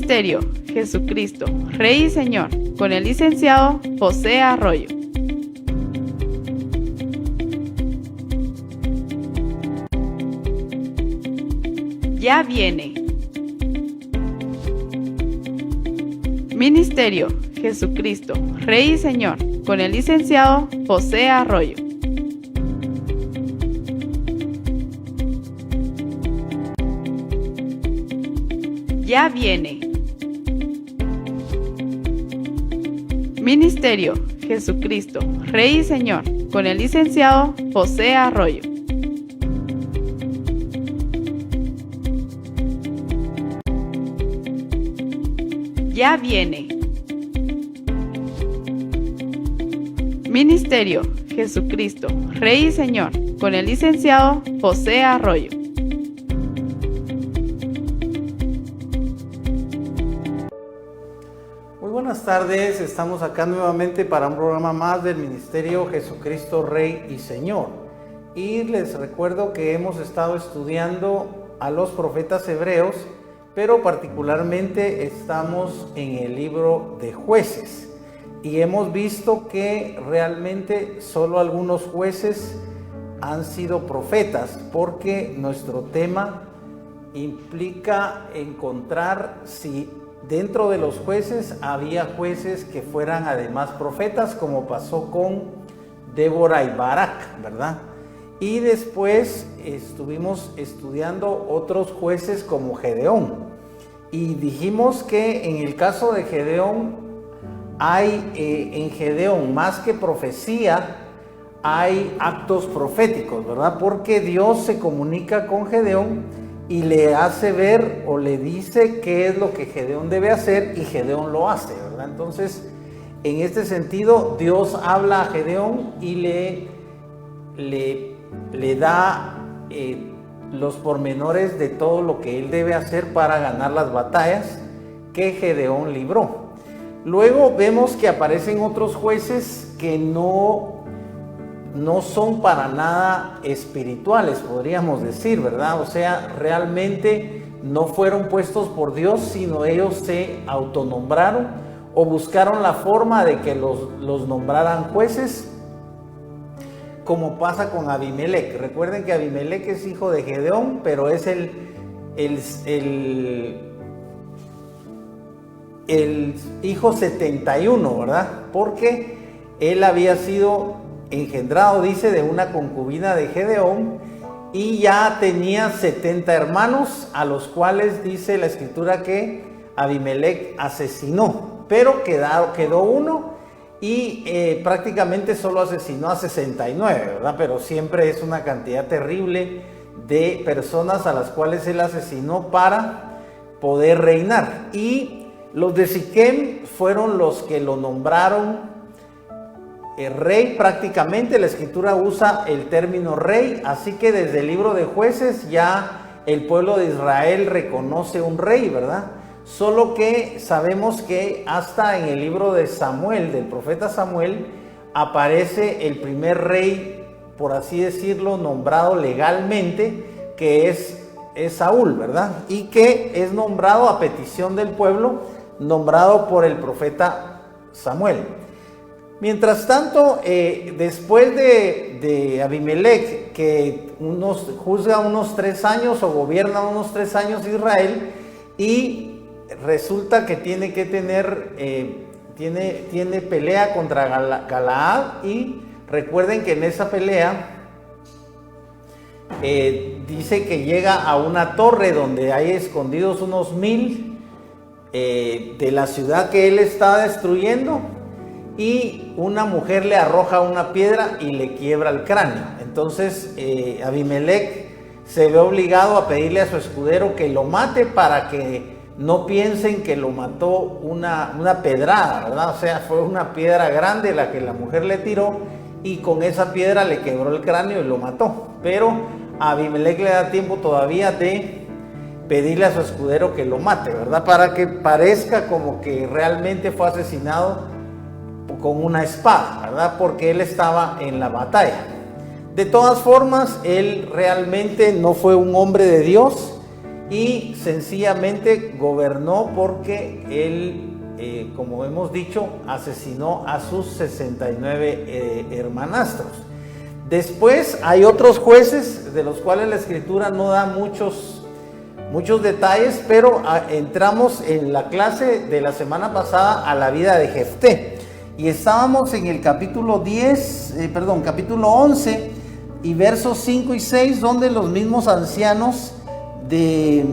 Ministerio Jesucristo, Rey y Señor, con el licenciado José Arroyo. Ya viene. Ministerio Jesucristo, Rey y Señor, con el licenciado José Arroyo. Ya viene. Ministerio Jesucristo, Rey y Señor, con el licenciado José Arroyo. Ya viene. Ministerio Jesucristo, Rey y Señor, con el licenciado José Arroyo. Muy buenas tardes, estamos acá nuevamente para un programa más del Ministerio Jesucristo, Rey y Señor. Y les recuerdo que hemos estado estudiando a los profetas hebreos, pero particularmente estamos en el libro de Jueces. Y hemos visto que realmente solo algunos jueces han sido profetas, porque nuestro tema implica encontrar si dentro de los jueces había jueces que fueran además profetas, como pasó con Débora y Barak, ¿verdad? Y después estuvimos estudiando otros jueces como Gedeón. Y dijimos que en el caso de Gedeón, hay en Gedeón más que profecía, hay actos proféticos, ¿verdad? Porque Dios se comunica con Gedeón y le hace ver o le dice qué es lo que Gedeón debe hacer, y Gedeón lo hace, ¿verdad? Entonces, en este sentido, Dios habla a Gedeón y le da los pormenores de todo lo que él debe hacer para ganar las batallas que Gedeón libró. Luego vemos que aparecen otros jueces que no son para nada espirituales, podríamos decir, ¿verdad? O sea, realmente no fueron puestos por Dios, sino ellos se autonombraron o buscaron la forma de que los nombraran jueces, como pasa con Abimelec. Recuerden que Abimelec es hijo de Gedeón, pero es el hijo 71, ¿verdad? Porque él había sido engendrado, dice, de una concubina de Gedeón, y ya tenía 70 hermanos, a los cuales dice la escritura que Abimelec asesinó, pero quedó uno, y prácticamente solo asesinó a 69, ¿verdad? Pero siempre es una cantidad terrible de personas a las cuales él asesinó para poder reinar. Y los de Siquem fueron los que lo nombraron rey. Prácticamente la escritura usa el término rey, así que desde el libro de Jueces ya el pueblo de Israel reconoce un rey, ¿verdad? Solo que sabemos que hasta en el libro de Samuel, del profeta Samuel, aparece el primer rey, por así decirlo, nombrado legalmente, que es Saúl, ¿verdad? Y que es nombrado a petición del pueblo, nombrado por el profeta Samuel. Mientras tanto, después de Abimelec, que juzga unos 3 años o gobierna unos 3 años Israel, y resulta que tiene que tener, tiene pelea contra Galaad, y recuerden que en esa pelea dice que llega a una torre donde hay escondidos unos 1000 de la ciudad que él está destruyendo, y una mujer le arroja una piedra y le quiebra el cráneo. Entonces Abimelec se ve obligado a pedirle a su escudero que lo mate, para que no piensen que lo mató una pedrada, ¿verdad? O sea, fue una piedra grande la que la mujer le tiró, y con esa piedra le quebró el cráneo y lo mató. Pero a Abimelec le da tiempo todavía de pedirle a su escudero que lo mate, ¿verdad? Para que parezca como que realmente fue asesinado con una espada, ¿verdad? Porque él estaba en la batalla. De todas formas, él realmente no fue un hombre de Dios, y sencillamente gobernó porque él, como hemos dicho, asesinó a sus 69 hermanastros. Después hay otros jueces de los cuales la escritura no da muchos detalles, pero entramos en la clase de la semana pasada a la vida de Jefté y estábamos en el capítulo 11 y versos 5 y 6, donde los mismos ancianos de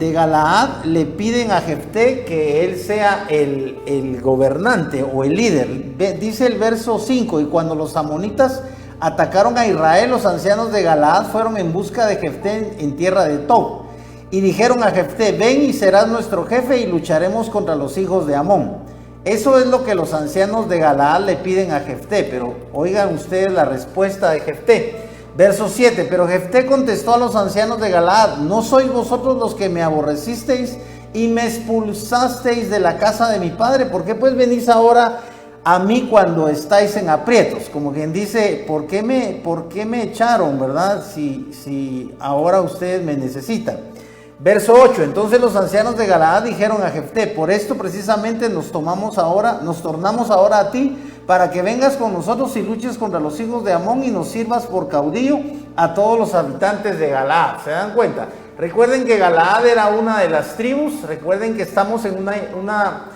Galaad le piden a Jefté que él sea el gobernante o el líder. Dice el verso 5: y cuando los amonitas atacaron a Israel, los ancianos de Galaad fueron en busca de Jefté en tierra de Tob y dijeron a Jefté: ven y serás nuestro jefe y lucharemos contra los hijos de Amón. Eso es lo que los ancianos de Galaad le piden a Jefté, pero oigan ustedes la respuesta de Jefté. Verso 7: pero Jefté contestó a los ancianos de Galaad: ¿no sois vosotros los que me aborrecisteis y me expulsasteis de la casa de mi padre? ¿Por qué pues venís ahora a mí cuando estáis en aprietos? Como quien dice, ¿por qué me echaron, verdad? Si ahora ustedes me necesitan. Verso 8: entonces los ancianos de Galaad dijeron a Jefté: por esto precisamente nos tornamos ahora a ti, para que vengas con nosotros y luches contra los hijos de Amón y nos sirvas por caudillo a todos los habitantes de Galaad. ¿Se dan cuenta? Recuerden que Galaad era una de las tribus. Recuerden que estamos en una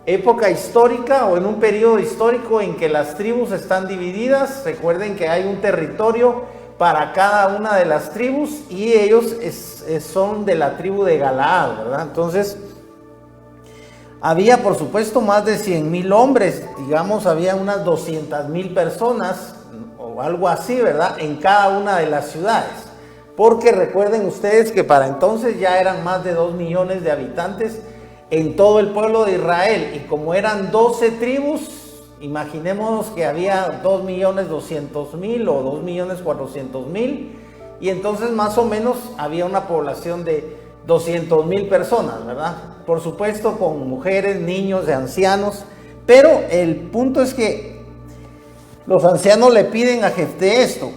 época histórica o en un periodo histórico en que las tribus están divididas. Recuerden que hay un territorio para cada una de las tribus y ellos son de la tribu de Galaad, ¿verdad? Entonces había por supuesto más de 100,000 hombres, digamos había unas 200,000 personas o algo así, ¿verdad? En cada una de las ciudades, porque recuerden ustedes que para entonces ya eran más de 2 millones de habitantes en todo el pueblo de Israel, y como eran 12 tribus, imaginémonos que había 2.200.000 o 2.400.000, y entonces más o menos había una población de 200,000 personas, ¿verdad? Por supuesto con mujeres, niños, ancianos, pero el punto es que los ancianos le piden a Jefté esto.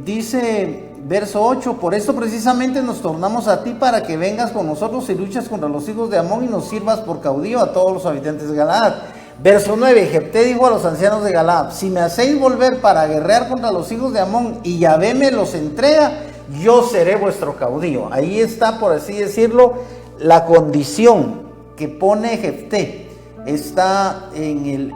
Dice verso 8: por esto precisamente nos tornamos a ti, para que vengas con nosotros y luches contra los hijos de Amón y nos sirvas por caudillo a todos los habitantes de Galaad. Verso 9: Jefté dijo a los ancianos de Galaad: si me hacéis volver para guerrear contra los hijos de Amón y Yahvé me los entrega, yo seré vuestro caudillo. Ahí está, por así decirlo, la condición que pone Jefté. Está en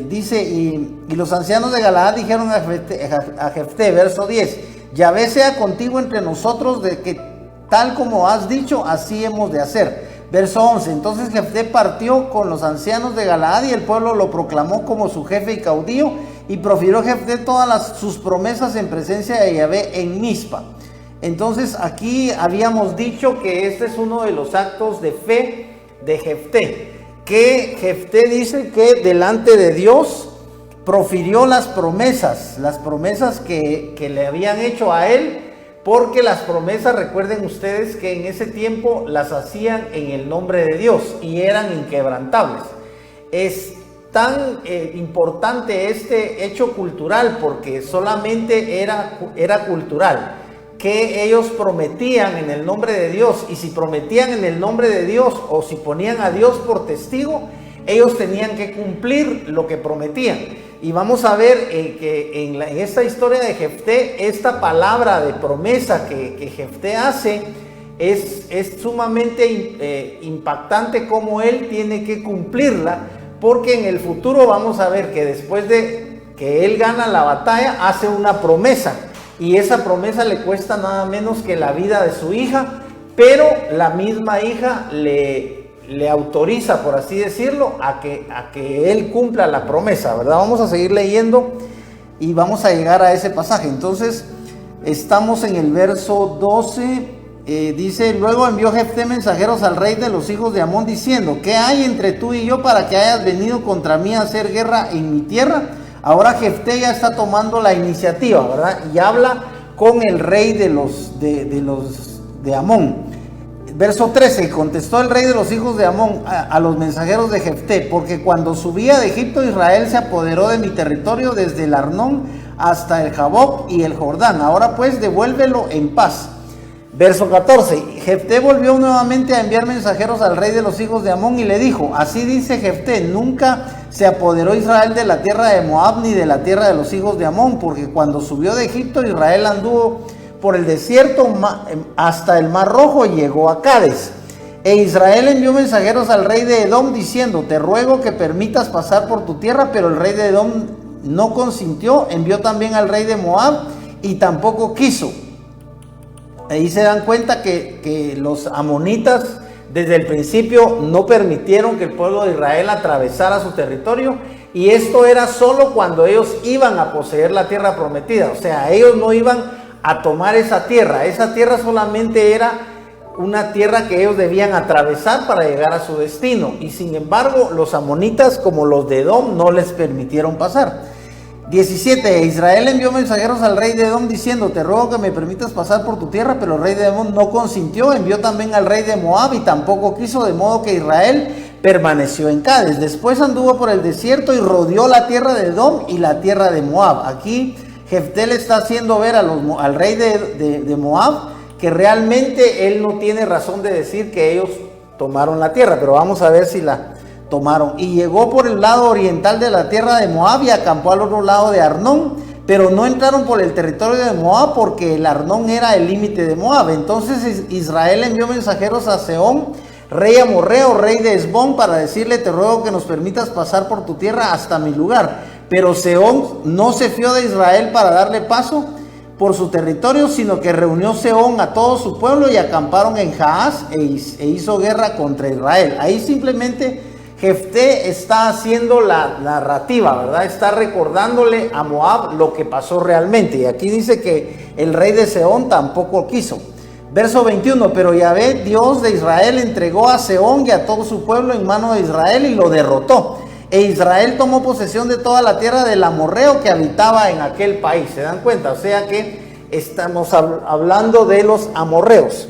dice, y los ancianos de Galaad dijeron a Jefté, verso 10: Yahvé sea contigo entre nosotros, de que tal como has dicho, así hemos de hacer. Verso 11: entonces Jefté partió con los ancianos de Galaad y el pueblo lo proclamó como su jefe y caudillo, y profirió Jefté todas sus promesas en presencia de Yahvé en Mizpa. Entonces aquí habíamos dicho que este es uno de los actos de fe de Jefté, que Jefté dice que delante de Dios profirió las promesas que le habían hecho a él, porque las promesas, recuerden ustedes que en ese tiempo las hacían en el nombre de Dios y eran inquebrantables. Es tan importante este hecho cultural, porque solamente era cultural, que ellos prometían en el nombre de Dios, y si prometían en el nombre de Dios o si ponían a Dios por testigo, ellos tenían que cumplir lo que prometían. Y vamos a ver que en esta historia de Jefté, esta palabra de promesa que Jefté hace es sumamente impactante, como él tiene que cumplirla, porque en el futuro vamos a ver que después de que él gana la batalla, hace una promesa, y esa promesa le cuesta nada menos que la vida de su hija, pero la misma hija le autoriza, por así decirlo, a que él cumpla la promesa, ¿verdad? Vamos a seguir leyendo y vamos a llegar a ese pasaje. Entonces estamos en el verso 12, dice: luego envió Jefté mensajeros al rey de los hijos de Amón diciendo: ¿qué hay entre tú y yo para que hayas venido contra mí a hacer guerra en mi tierra? Ahora Jefté ya está tomando la iniciativa, ¿verdad? Y habla con el rey de Amón. Verso 13: contestó el rey de los hijos de Amón a los mensajeros de Jefté: porque cuando subía de Egipto, Israel se apoderó de mi territorio desde el Arnón hasta el Jaboc y el Jordán. Ahora pues devuélvelo en paz. Verso 14, Jefté volvió nuevamente a enviar mensajeros al rey de los hijos de Amón y le dijo, así dice Jefté, nunca se apoderó Israel de la tierra de Moab ni de la tierra de los hijos de Amón, porque cuando subió de Egipto Israel anduvo por el desierto hasta el Mar Rojo y llegó a Cades. E Israel envió mensajeros al rey de Edom diciendo, te ruego que permitas pasar por tu tierra, pero el rey de Edom no consintió, envió también al rey de Moab y tampoco quiso. Ahí se dan cuenta que los amonitas desde el principio no permitieron que el pueblo de Israel atravesara su territorio, y esto era solo cuando ellos iban a poseer la tierra prometida. O sea, ellos no iban a tomar esa tierra solamente era una tierra que ellos debían atravesar para llegar a su destino, y sin embargo los amonitas, como los de Edom, no les permitieron pasar. 17. Israel envió mensajeros al rey de Edom diciendo, te ruego que me permitas pasar por tu tierra, pero el rey de Edom no consintió. Envió también al rey de Moab y tampoco quiso, de modo que Israel permaneció en Cades. Después anduvo por el desierto y rodeó la tierra de Edom y la tierra de Moab. Aquí Jefté le está haciendo ver al rey de Moab que realmente él no tiene razón de decir que ellos tomaron la tierra, pero vamos a ver si la tomaron. Y llegó por el lado oriental de la tierra de Moab y acampó al otro lado de Arnón, pero no entraron por el territorio de Moab porque el Arnón era el límite de Moab. Entonces Israel envió mensajeros a Sehón, rey amorreo, rey de Hesbón, para decirle, te ruego que nos permitas pasar por tu tierra hasta mi lugar. Pero Sehón no se fió de Israel para darle paso por su territorio, sino que reunió Sehón a todo su pueblo y acamparon en Jaaz e hizo guerra contra Israel. Ahí simplemente Jefté está haciendo la narrativa, ¿verdad? Está recordándole a Moab lo que pasó realmente. Y aquí dice que el rey de Sehón tampoco quiso. Verso 21, pero Yahvé, Dios de Israel, entregó a Sehón y a todo su pueblo en mano de Israel y lo derrotó. E Israel tomó posesión de toda la tierra del amorreo que habitaba en aquel país. ¿Se dan cuenta? O sea que estamos hablando de los amorreos.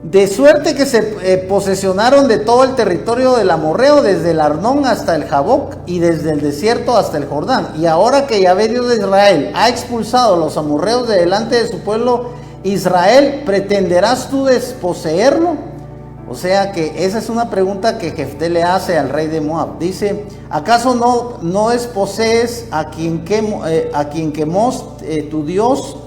De suerte que se posesionaron de todo el territorio del amorreo, desde el Arnón hasta el Jaboc y desde el desierto hasta el Jordán. Y ahora que Yahvé Dios de Israel ha expulsado a los amorreos de delante de su pueblo Israel, ¿pretenderás tú desposeerlo? O sea que esa es una pregunta que Jefté le hace al rey de Moab. Dice, ¿acaso no desposees a quien Quemos, tu Dios,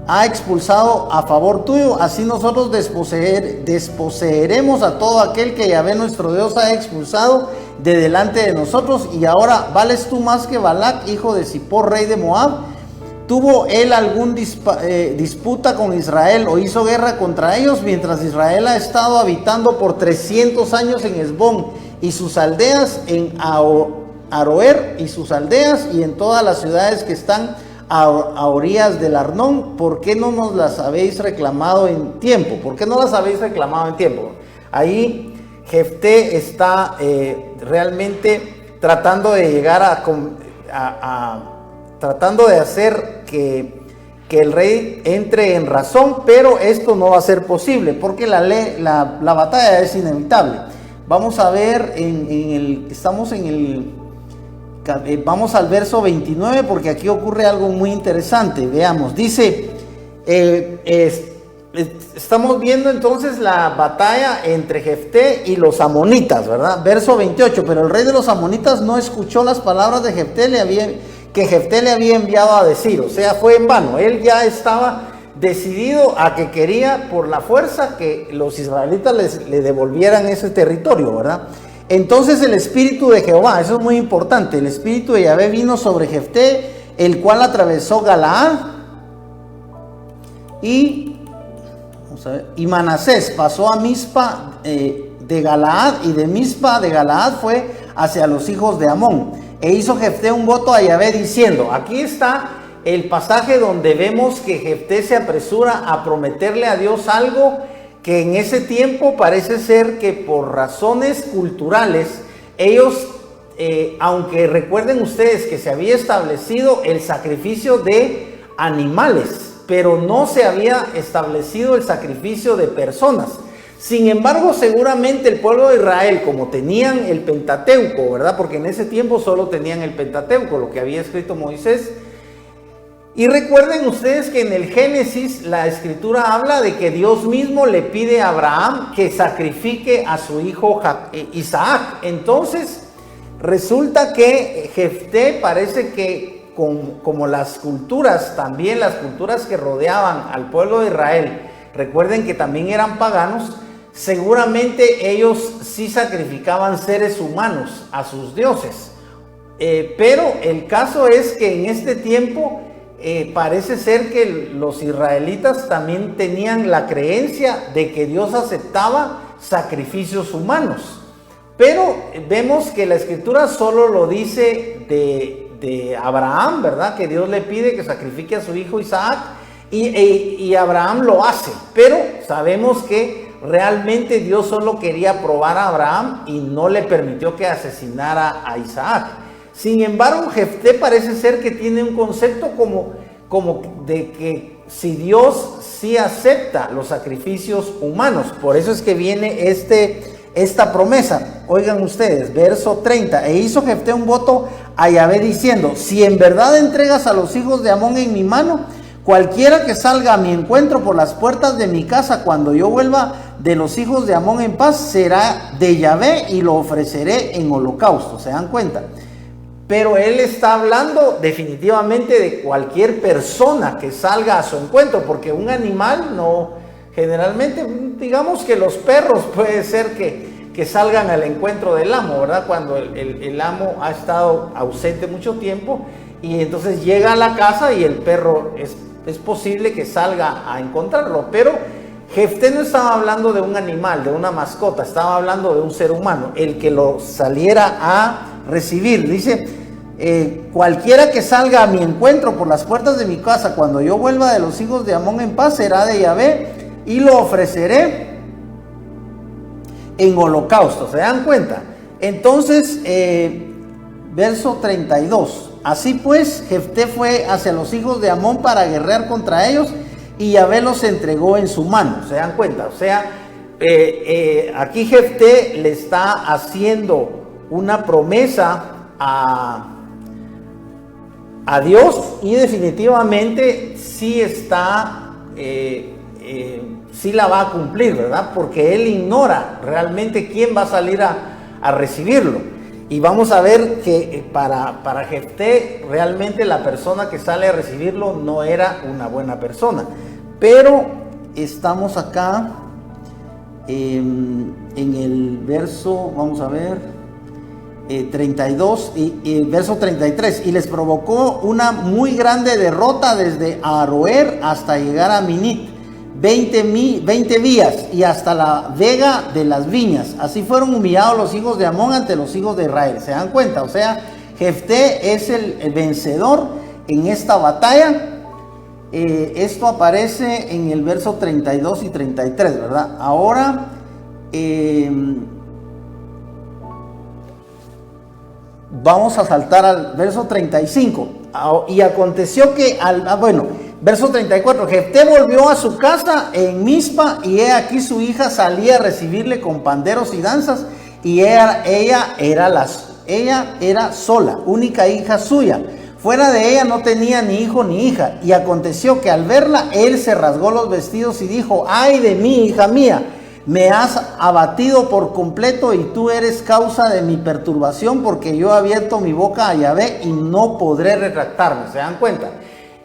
ha expulsado a favor tuyo? Así nosotros desposeeremos a todo aquel que Yahvé nuestro Dios ha expulsado de delante de nosotros. Y ahora, ¿vales tú más que Balac, hijo de Zippor, rey de Moab? ¿Tuvo él algún disputa con Israel o hizo guerra contra ellos, mientras Israel ha estado habitando por 300 años en Hesbón y sus aldeas, en Aroer y sus aldeas, y en todas las ciudades que están a orillas del Arnón? ¿Por qué no nos las habéis reclamado en tiempo? ¿Por qué no las habéis reclamado en tiempo? Ahí Jefté está realmente tratando de llegar tratando de hacer que el rey entre en razón, pero esto no va a ser posible porque la batalla es inevitable. Vamos a ver, vamos al verso 29, porque aquí ocurre algo muy interesante. Veamos, dice, estamos viendo entonces la batalla entre Jefté y los amonitas, ¿verdad? Verso 28, pero el rey de los amonitas no escuchó las palabras de Jefté, que Jefté le había enviado a decir. O sea, fue en vano. Él ya estaba decidido a que quería por la fuerza que los israelitas le devolvieran ese territorio, ¿verdad? Entonces el espíritu de Jehová, eso es muy importante, el espíritu de Yahvé vino sobre Jefté, el cual atravesó Galaad y Manasés, pasó a Mizpa de Galaad, y de Mizpa de Galaad fue hacia los hijos de Amón. E hizo Jefté un voto a Yahvé diciendo, aquí está el pasaje donde vemos que Jefté se apresura a prometerle a Dios algo que en ese tiempo parece ser que por razones culturales ellos, aunque recuerden ustedes que se había establecido el sacrificio de animales, pero no se había establecido el sacrificio de personas. Sin embargo, seguramente el pueblo de Israel, como tenían el Pentateuco, ¿verdad? Porque en ese tiempo solo tenían el Pentateuco, lo que había escrito Moisés, Y recuerden ustedes que en el Génesis la escritura habla de que Dios mismo le pide a Abraham que sacrifique a su hijo Isaac. Entonces resulta que Jefté parece que como las culturas, también las culturas que rodeaban al pueblo de Israel, recuerden que también eran paganos, seguramente ellos sí sacrificaban seres humanos a sus dioses. Pero el caso es que en este tiempo parece ser que los israelitas también tenían la creencia de que Dios aceptaba sacrificios humanos. Pero vemos que la escritura solo lo dice de Abraham, ¿verdad? Que Dios le pide que sacrifique a su hijo Isaac y Abraham lo hace. Pero sabemos que realmente Dios solo quería probar a Abraham y no le permitió que asesinara a Isaac. Sin embargo, Jefté parece ser que tiene un concepto como de que si Dios sí acepta los sacrificios humanos. Por eso es que viene esta promesa. Oigan ustedes, verso 30. E hizo Jefté un voto a Yahvé diciendo: si en verdad entregas a los hijos de Amón en mi mano, cualquiera que salga a mi encuentro por las puertas de mi casa cuando yo vuelva de los hijos de Amón en paz, será de Yahvé y lo ofreceré en holocausto. ¿Se dan cuenta? Pero él está hablando definitivamente de cualquier persona que salga a su encuentro, porque un animal no, generalmente, digamos que los perros puede ser que salgan al encuentro del amo, ¿verdad? Cuando el amo ha estado ausente mucho tiempo y entonces llega a la casa y el perro es posible que salga a encontrarlo. Pero Jefté no estaba hablando de un animal, de una mascota, estaba hablando de un ser humano, el que lo saliera a recibir. Dice: cualquiera que salga a mi encuentro por las puertas de mi casa cuando yo vuelva de los hijos de Amón en paz será de Yahvé y lo ofreceré en holocausto. ¿Se dan cuenta? Entonces, verso 32. Así pues, Jefté fue hacia los hijos de Amón para guerrear contra ellos y Yahvé los entregó en su mano. ¿Se dan cuenta? O sea, aquí Jefté le está haciendo una promesa a Dios y definitivamente sí está, sí la va a cumplir, ¿verdad? Porque él ignora realmente quién va a salir a recibirlo. Y vamos a ver que para Jefté realmente la persona que sale a recibirlo no era una buena persona. Pero estamos acá en el verso, vamos a ver, 32 y verso 33. Y les provocó una muy grande derrota desde Aroer hasta llegar a Minit, 20 días y hasta la vega de las viñas. Así fueron humillados los hijos de Amón ante los hijos de Israel. ¿Se dan cuenta? O sea, Jefté es el vencedor en esta batalla. Esto aparece en el verso 32 y 33, ¿verdad? Ahora vamos a saltar al verso 35. Y aconteció que verso 34, Jefté volvió a su casa en Mizpa y he aquí su hija salía a recibirle con panderos y danzas y ella era sola, única hija suya. Fuera de ella no tenía ni hijo ni hija. Y aconteció que al verla él se rasgó los vestidos y dijo: ay de mí, hija mía, me has abatido por completo y tú eres causa de mi perturbación, porque yo he abierto mi boca a Yahvé y no podré retractarme. ¿Se dan cuenta?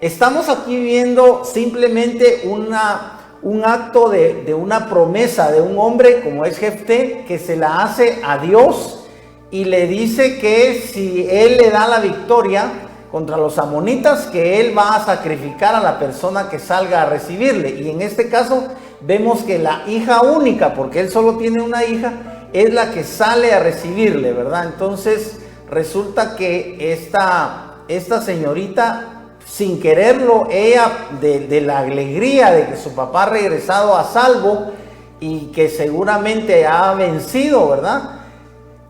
Estamos aquí viendo simplemente un acto de una promesa de un hombre como es Jefté, que se la hace a Dios y le dice que si él le da la victoria contra los amonitas, que él va a sacrificar a la persona que salga a recibirle. Y en este caso vemos que la hija única, porque él solo tiene una hija, es la que sale a recibirle, ¿verdad? Entonces resulta que esta señorita, sin quererlo, ella de la alegría de que su papá ha regresado a salvo y que seguramente ha vencido, ¿verdad?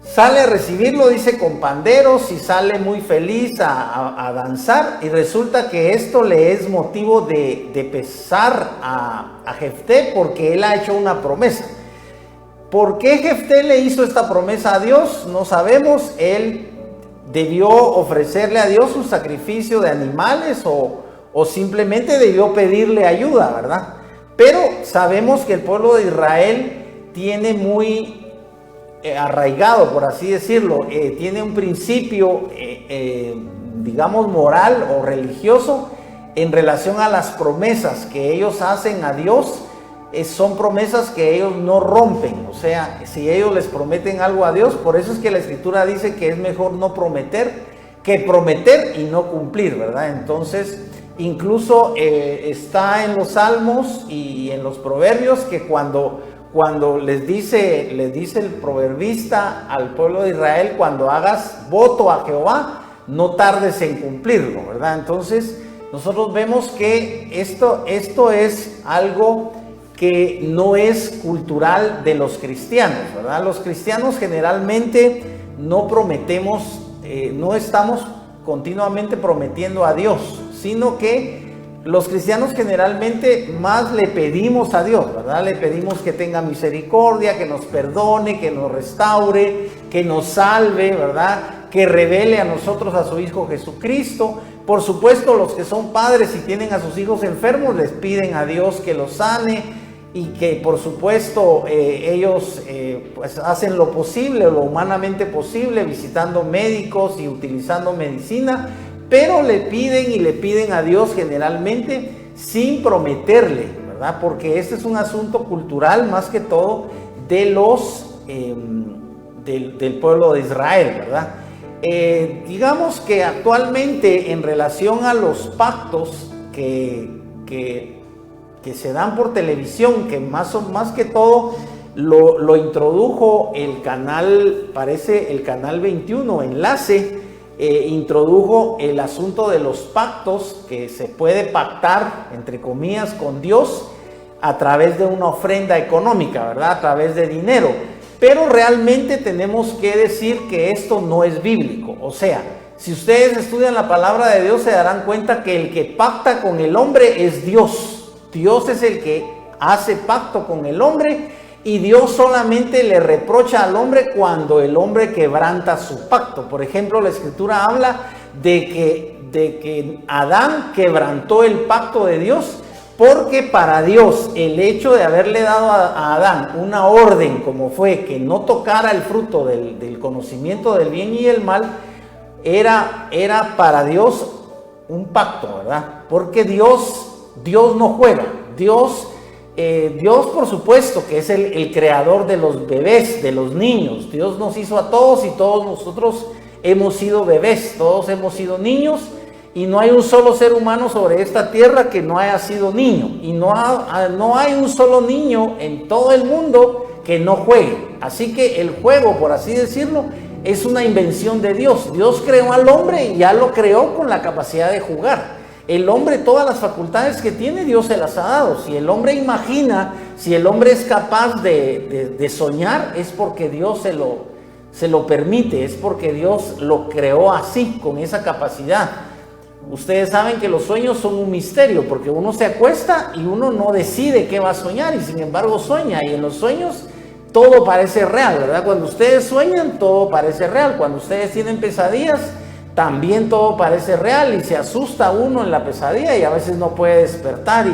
Sale a recibirlo, dice, con panderos, y sale muy feliz a danzar, y resulta que esto le es motivo de pesar a Jefté, porque él ha hecho una promesa. ¿Por qué Jefté le hizo esta promesa a Dios? No sabemos. Él debió ofrecerle a Dios un sacrificio de animales o o simplemente debió pedirle ayuda, ¿verdad? Pero sabemos que el pueblo de Israel tiene muy arraigado, por así decirlo, tiene un principio, digamos, moral o religioso en relación a las promesas que ellos hacen a Dios. Son promesas que ellos no rompen, o sea, si ellos les prometen algo a Dios, por eso es que la Escritura dice que es mejor no prometer que prometer y no cumplir, ¿verdad? Entonces, incluso está en los Salmos y en los Proverbios que cuando les dice el proverbista al pueblo de Israel, cuando hagas voto a Jehová, no tardes en cumplirlo, ¿verdad? Entonces, nosotros vemos que esto es algo que no es cultural de los cristianos, ¿verdad? Los cristianos generalmente no prometemos, no estamos continuamente prometiendo a Dios, sino que los cristianos generalmente más le pedimos a Dios, ¿verdad? Le pedimos que tenga misericordia, que nos perdone, que nos restaure, que nos salve, ¿verdad? Que revele a nosotros a su Hijo Jesucristo. Por supuesto, los que son padres y tienen a sus hijos enfermos les piden a Dios que los sane, y que por supuesto ellos pues hacen lo posible, lo humanamente posible, visitando médicos y utilizando medicina, pero le piden a Dios generalmente sin prometerle, ¿verdad? Porque este es un asunto cultural más que todo de del pueblo de Israel, ¿verdad? Digamos que actualmente en relación a los pactos que se dan por televisión, que más que todo lo introdujo el canal, parece el canal 21, Enlace, introdujo el asunto de los pactos, que se puede pactar, entre comillas, con Dios a través de una ofrenda económica, ¿verdad? A través de dinero. Pero realmente tenemos que decir que esto no es bíblico. O sea, si ustedes estudian la palabra de Dios, se darán cuenta que el que pacta con el hombre es Dios. Dios es el que hace pacto con el hombre, y Dios solamente le reprocha al hombre cuando el hombre quebranta su pacto. Por ejemplo, la Escritura habla de que Adán quebrantó el pacto de Dios, porque para Dios el hecho de haberle dado a Adán una orden, como fue que no tocara el fruto del conocimiento del bien y el mal, era para Dios un pacto, ¿verdad? Porque Dios no juega. Dios por supuesto que es el creador de los bebés, de los niños. Dios nos hizo a todos y todos nosotros hemos sido bebés, todos hemos sido niños, y no hay un solo ser humano sobre esta tierra que no haya sido niño, y no hay un solo niño en todo el mundo que no juegue. Así que el juego, por así decirlo, es una invención de Dios. Dios creó al hombre y ya lo creó con la capacidad de jugar. El hombre, todas las facultades que tiene, Dios se las ha dado. Si el hombre imagina, si el hombre es capaz de soñar, es porque Dios se lo permite, es porque Dios lo creó así, con esa capacidad. Ustedes saben que los sueños son un misterio, porque uno se acuesta y uno no decide qué va a soñar, y sin embargo sueña, y en los sueños todo parece real, ¿verdad? Cuando ustedes sueñan, todo parece real. Cuando ustedes tienen pesadillas, también todo parece real, y se asusta uno en la pesadilla y a veces no puede despertar,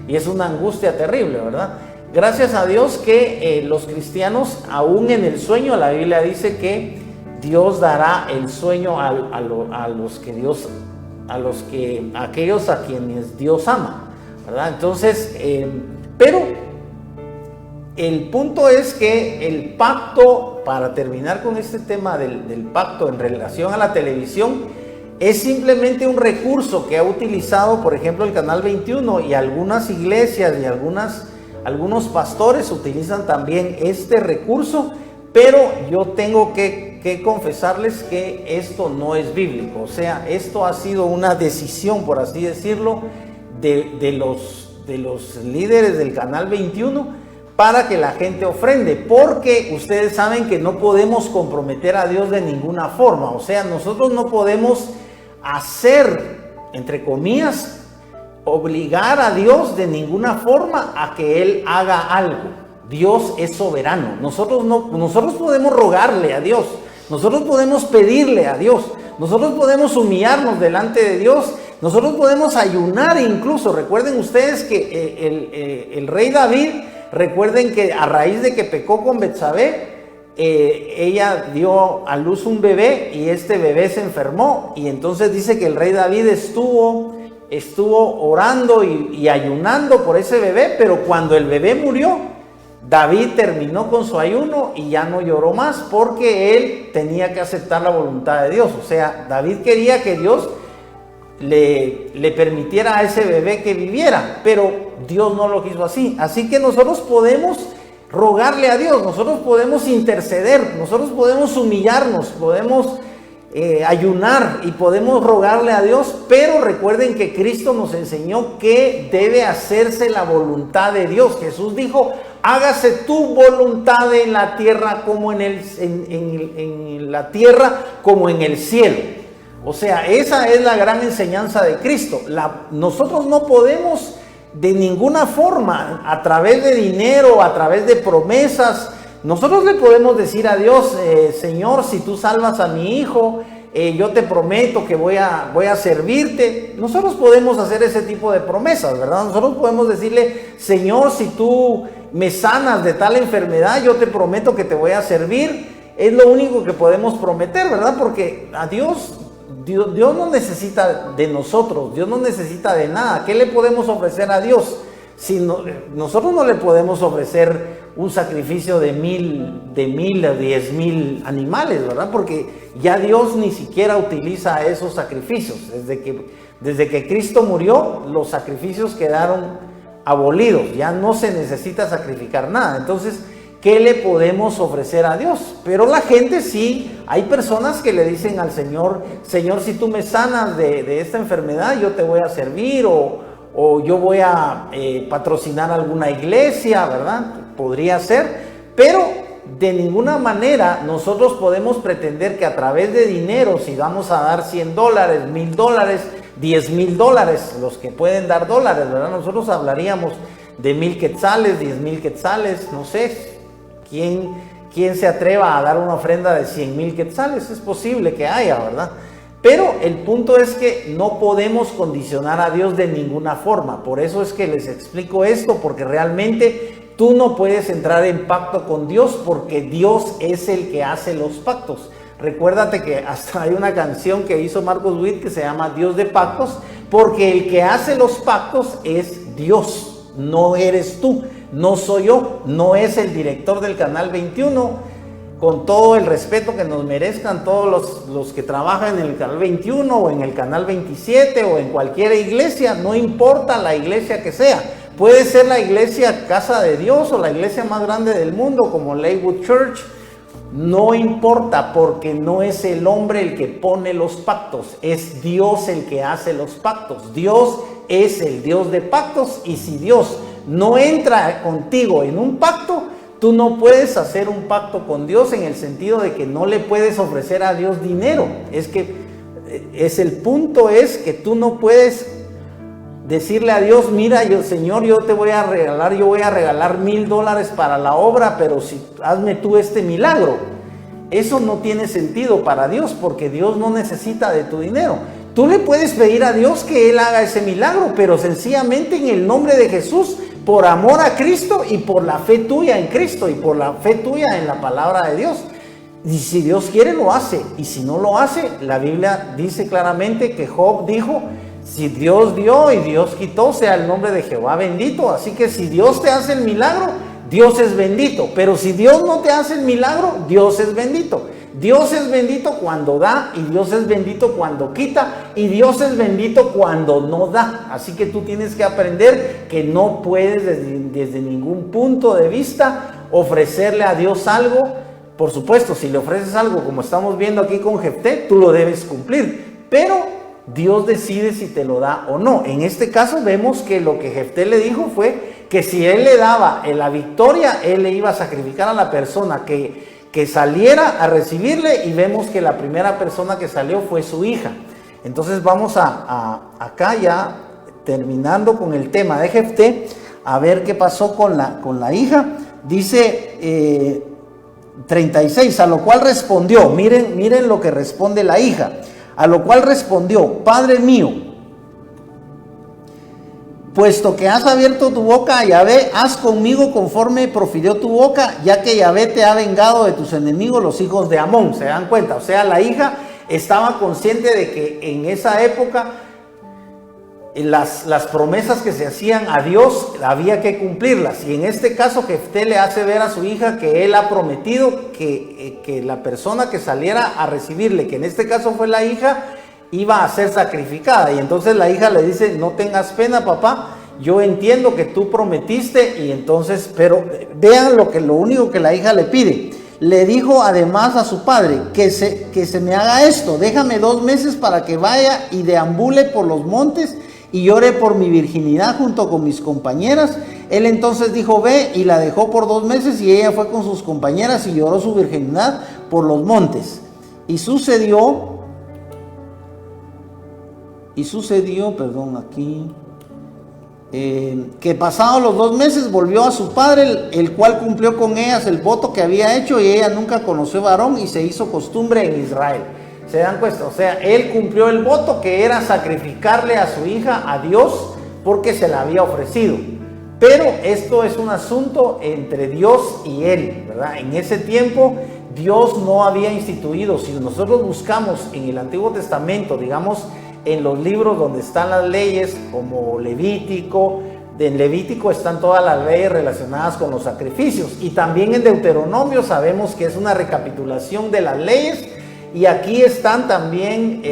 y es una angustia terrible, ¿verdad? Gracias a Dios que los cristianos, aún en el sueño, la Biblia dice que Dios dará el sueño a aquellos a quienes Dios ama, ¿verdad? Entonces, pero el punto es que el pacto, para terminar con este tema del pacto en relación a la televisión, es simplemente un recurso que ha utilizado, por ejemplo, el Canal 21, y algunas iglesias y algunos pastores utilizan también este recurso, pero yo tengo que confesarles que esto no es bíblico. O sea, esto ha sido una decisión, por así decirlo, de los líderes del Canal 21, para que la gente ofrende, porque ustedes saben que no podemos comprometer a Dios de ninguna forma. O sea, nosotros no podemos hacer, entre comillas, obligar a Dios de ninguna forma a que Él haga algo. Dios es soberano. Nosotros podemos rogarle a Dios, nosotros podemos pedirle a Dios, nosotros podemos humillarnos delante de Dios, Nosotros podemos ayunar incluso. Recuerden ustedes que el rey David, recuerden que a raíz de que pecó con Betsabé, ella dio a luz un bebé y este bebé se enfermó. Y entonces dice que el rey David estuvo orando y ayunando por ese bebé, pero cuando el bebé murió, David terminó con su ayuno y ya no lloró más porque él tenía que aceptar la voluntad de Dios. O sea, David quería que Dios le permitiera a ese bebé que viviera, pero Dios no lo quiso así. Así que nosotros podemos rogarle a Dios, nosotros podemos interceder, nosotros podemos humillarnos, podemos ayunar y podemos rogarle a Dios, pero recuerden que Cristo nos enseñó que debe hacerse la voluntad de Dios. Jesús dijo: hágase tu voluntad en la tierra como en la tierra como en el cielo. O sea, esa es la gran enseñanza de Cristo. Nosotros no podemos de ninguna forma, a través de dinero, a través de promesas, nosotros le podemos decir a Dios: Señor, si tú salvas a mi hijo, yo te prometo que voy a servirte. Nosotros podemos hacer ese tipo de promesas, ¿verdad? Nosotros podemos decirle: Señor, si tú me sanas de tal enfermedad, yo te prometo que te voy a servir. Es lo único que podemos prometer, ¿verdad? Porque a Dios no necesita de nosotros, Dios no necesita de nada. ¿Qué le podemos ofrecer a Dios? Si nosotros no le podemos ofrecer un sacrificio de 1000 o 10,000 animales, ¿verdad? Porque ya Dios ni siquiera utiliza esos sacrificios. Desde que Cristo murió, los sacrificios quedaron abolidos, ya no se necesita sacrificar nada. Entonces, ¿qué le podemos ofrecer a Dios? Pero la gente sí, hay personas que le dicen al Señor: Señor, si tú me sanas de esta enfermedad, yo te voy a servir, o yo voy a patrocinar alguna iglesia, ¿verdad? Podría ser, pero de ninguna manera nosotros podemos pretender que a través de dinero, si vamos a dar $100, $1,000, $10,000, los que pueden dar dólares, ¿verdad? Nosotros hablaríamos de 1,000 quetzales, 10,000 quetzales, no sé. ¿Quién se atreva a dar una ofrenda de 100,000 quetzales? Es posible que haya, ¿verdad? Pero el punto es que no podemos condicionar a Dios de ninguna forma. Por eso es que les explico esto, porque realmente tú no puedes entrar en pacto con Dios, porque Dios es el que hace los pactos. Recuérdate que hasta hay una canción que hizo Marcos Witt que se llama Dios de Pactos, porque el que hace los pactos es Dios, no eres tú. No soy yo, no es el director del Canal 21, con todo el respeto que nos merezcan todos los que trabajan en el Canal 21 o en el Canal 27 o en cualquier iglesia, no importa la iglesia que sea. Puede ser la iglesia Casa de Dios o la iglesia más grande del mundo como Lakewood Church, no importa, porque no es el hombre el que pone los pactos, es Dios el que hace los pactos. Dios es el Dios de pactos, y si Dios no entra contigo en un pacto, tú no puedes hacer un pacto con Dios, en el sentido de que no le puedes ofrecer a Dios dinero. El punto es que tú no puedes decirle a Dios: mira, Señor, yo voy a regalar $1,000 para la obra, pero hazme tú este milagro. Eso no tiene sentido para Dios, porque Dios no necesita de tu dinero. Tú le puedes pedir a Dios que Él haga ese milagro, pero sencillamente en el nombre de Jesús, por amor a Cristo y por la fe tuya en Cristo y por la fe tuya en la palabra de Dios. Y si Dios quiere, lo hace. Y si no lo hace, la Biblia dice claramente que Job dijo: si Dios dio y Dios quitó, sea el nombre de Jehová bendito. Así que si Dios te hace el milagro, Dios es bendito. Pero si Dios no te hace el milagro, Dios es bendito. Dios es bendito cuando da, y Dios es bendito cuando quita, y Dios es bendito cuando no da. Así que tú tienes que aprender que no puedes desde ningún punto de vista ofrecerle a Dios algo. Por supuesto, si le ofreces algo, como estamos viendo aquí con Jefté, tú lo debes cumplir, pero Dios decide si te lo da o no. En este caso vemos que lo que Jefté le dijo fue que si él le daba la victoria, él le iba a sacrificar a la persona que saliera a recibirle, y vemos que la primera persona que salió fue su hija. Entonces vamos acá ya terminando con el tema de Jefté, a ver qué pasó con la hija. Dice 36, a lo cual respondió, miren lo que responde la hija, a lo cual respondió: Padre mío, puesto que has abierto tu boca a Yahvé, haz conmigo conforme profirió tu boca, ya que Yahvé te ha vengado de tus enemigos, los hijos de Amón. ¿Se dan cuenta? O sea, la hija estaba consciente de que en esa época las promesas que se hacían a Dios había que cumplirlas. Y en este caso Jefté le hace ver a su hija que él ha prometido que la persona que saliera a recibirle, que en este caso fue la hija, iba a ser sacrificada. Y entonces la hija le dice: no tengas pena, papá, yo entiendo que tú prometiste. Y entonces, pero vean lo único que la hija le pide. Le dijo además a su padre: que se me haga esto, déjame 2 meses para que vaya y deambule por los montes y llore por mi virginidad junto con mis compañeras. Él entonces dijo: ve, y la dejó por 2 meses, y ella fue con sus compañeras y lloró su virginidad por los montes. Y sucedió, que pasados los 2 meses volvió a su padre, el cual cumplió con ellas el voto que había hecho, y ella nunca conoció varón, y se hizo costumbre en Israel. ¿Se dan cuenta? O sea, él cumplió el voto, que era sacrificarle a su hija a Dios porque se la había ofrecido. Pero esto es un asunto entre Dios y él, ¿verdad? En ese tiempo Dios no había instituido. Si nosotros buscamos en el Antiguo Testamento, digamos, en los libros donde están las leyes, como Levítico, en Levítico están todas las leyes relacionadas con los sacrificios, y también en Deuteronomio sabemos que es una recapitulación de las leyes. Y aquí están también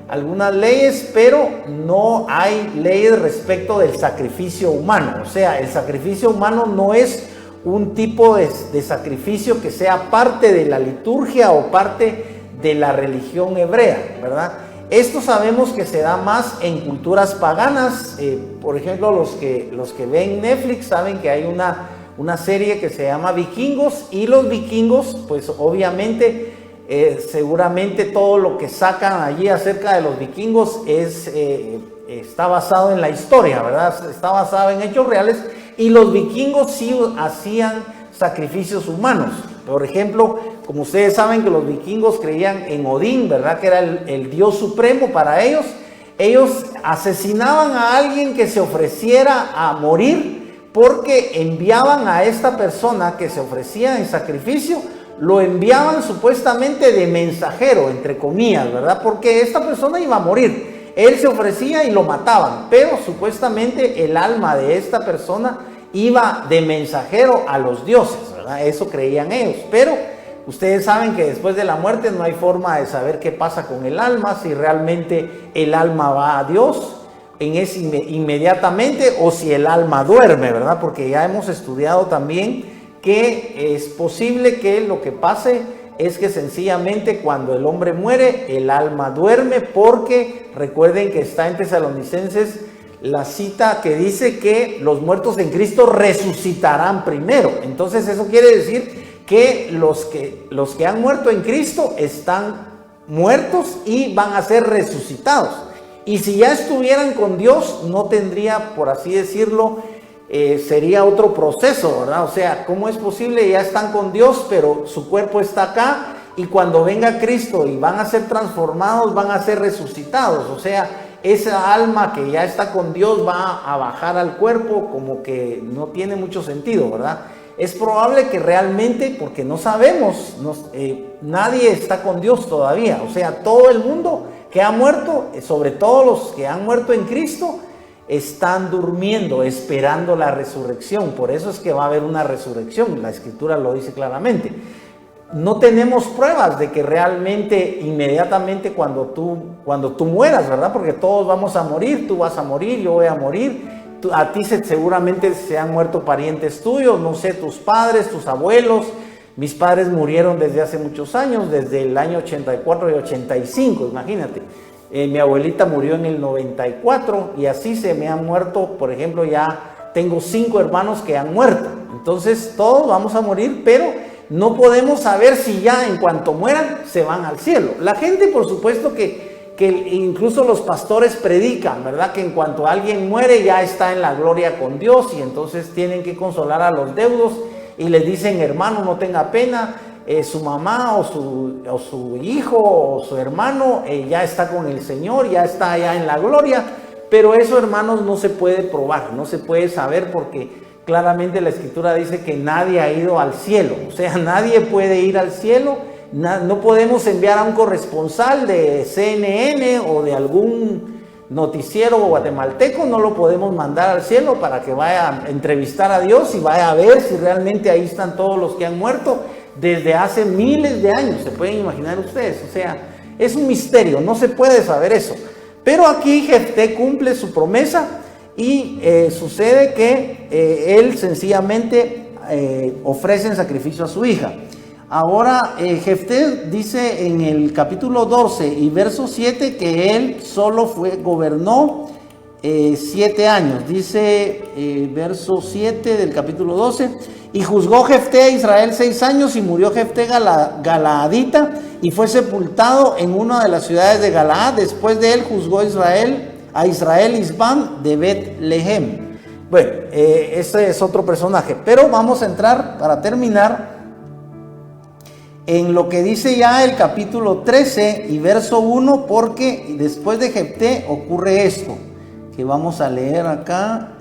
algunas leyes, pero no hay leyes respecto del sacrificio humano. O sea, el sacrificio humano no es un tipo de sacrificio que sea parte de la liturgia o parte de la religión hebrea, ¿verdad? Esto sabemos que se da más en culturas paganas. Por ejemplo, los que ven Netflix saben que hay una serie que se llama Vikingos, y los vikingos, pues obviamente, seguramente todo lo que sacan allí acerca de los vikingos está basado en la historia, ¿verdad? Está basado en hechos reales, y los vikingos sí hacían sacrificios humanos. Por ejemplo, como ustedes saben que los vikingos creían en Odín, ¿verdad? Que era el dios supremo para ellos. Ellos asesinaban a alguien que se ofreciera a morir, porque enviaban a esta persona que se ofrecía en sacrificio, lo enviaban supuestamente de mensajero, entre comillas, ¿verdad? Porque esta persona iba a morir. Él se ofrecía y lo mataban, pero supuestamente el alma de esta persona iba de mensajero a los dioses, ¿verdad? Eso creían ellos. Pero ustedes saben que después de la muerte no hay forma de saber qué pasa con el alma, si realmente el alma va a Dios inmediatamente, o si el alma duerme, ¿verdad? Porque ya hemos estudiado también que es posible que lo que pase es que sencillamente cuando el hombre muere, el alma duerme, porque recuerden que está en Tesalonicenses la cita que dice que los muertos en Cristo resucitarán primero. Entonces eso quiere decir que los que han muerto en Cristo están muertos y van a ser resucitados. Y si ya estuvieran con Dios, no tendría, por así decirlo, sería otro proceso, ¿verdad? O sea, ¿cómo es posible? Ya están con Dios, pero su cuerpo está acá, y cuando venga Cristo y van a ser transformados, van a ser resucitados. O sea, esa alma que ya está con Dios va a bajar al cuerpo, como que no tiene mucho sentido, ¿verdad? Es probable que realmente, porque no sabemos, nadie está con Dios todavía. O sea, todo el mundo que ha muerto, sobre todo los que han muerto en Cristo, están durmiendo, esperando la resurrección. Por eso es que va a haber una resurrección. La Escritura lo dice claramente. No tenemos pruebas de que realmente inmediatamente cuando tú mueras, ¿verdad? Porque todos vamos a morir, tú vas a morir, yo voy a morir. A ti seguramente se han muerto parientes tuyos, no sé, tus padres, tus abuelos. Mis padres murieron desde hace muchos años, desde el año 84 y 85, imagínate. Mi abuelita murió en el 94, y así se me han muerto, por ejemplo, ya tengo 5 hermanos que han muerto. Entonces todos vamos a morir, pero no podemos saber si ya en cuanto mueran se van al cielo. La gente, por supuesto que incluso los pastores predican, ¿verdad? Que en cuanto alguien muere ya está en la gloria con Dios, y entonces tienen que consolar a los deudos y les dicen: hermano, no tenga pena, su mamá o su hijo o su hermano ya está con el Señor, ya está allá en la gloria. pero eso, hermanos, no se puede probar, no se puede saber, porque claramente la Escritura dice que nadie ha ido al cielo. O sea, nadie puede ir al cielo. No podemos enviar a un corresponsal de CNN o de algún noticiero guatemalteco, no lo podemos mandar al cielo para que vaya a entrevistar a Dios y vaya a ver si realmente ahí están todos los que han muerto desde hace miles de años. Se pueden imaginar ustedes. O sea, es un misterio, no se puede saber eso. Pero aquí Jefté cumple su promesa y sucede que él sencillamente ofrece en sacrificio a su hija. Ahora, Jefté dice en el capítulo 12 y verso 7 que él solo gobernó 7 años. Dice verso 7 del capítulo 12: y juzgó Jefté a Israel 6 años, y murió Jefté Galaadita, y fue sepultado en una de las ciudades de Galaad. Después de él juzgó a Israel Isbán de Bet-Lehem. Bueno, ese es otro personaje, pero vamos a entrar, para terminar, en lo que dice ya el capítulo 13 y verso 1, porque después de Jefté ocurre esto, que vamos a leer acá.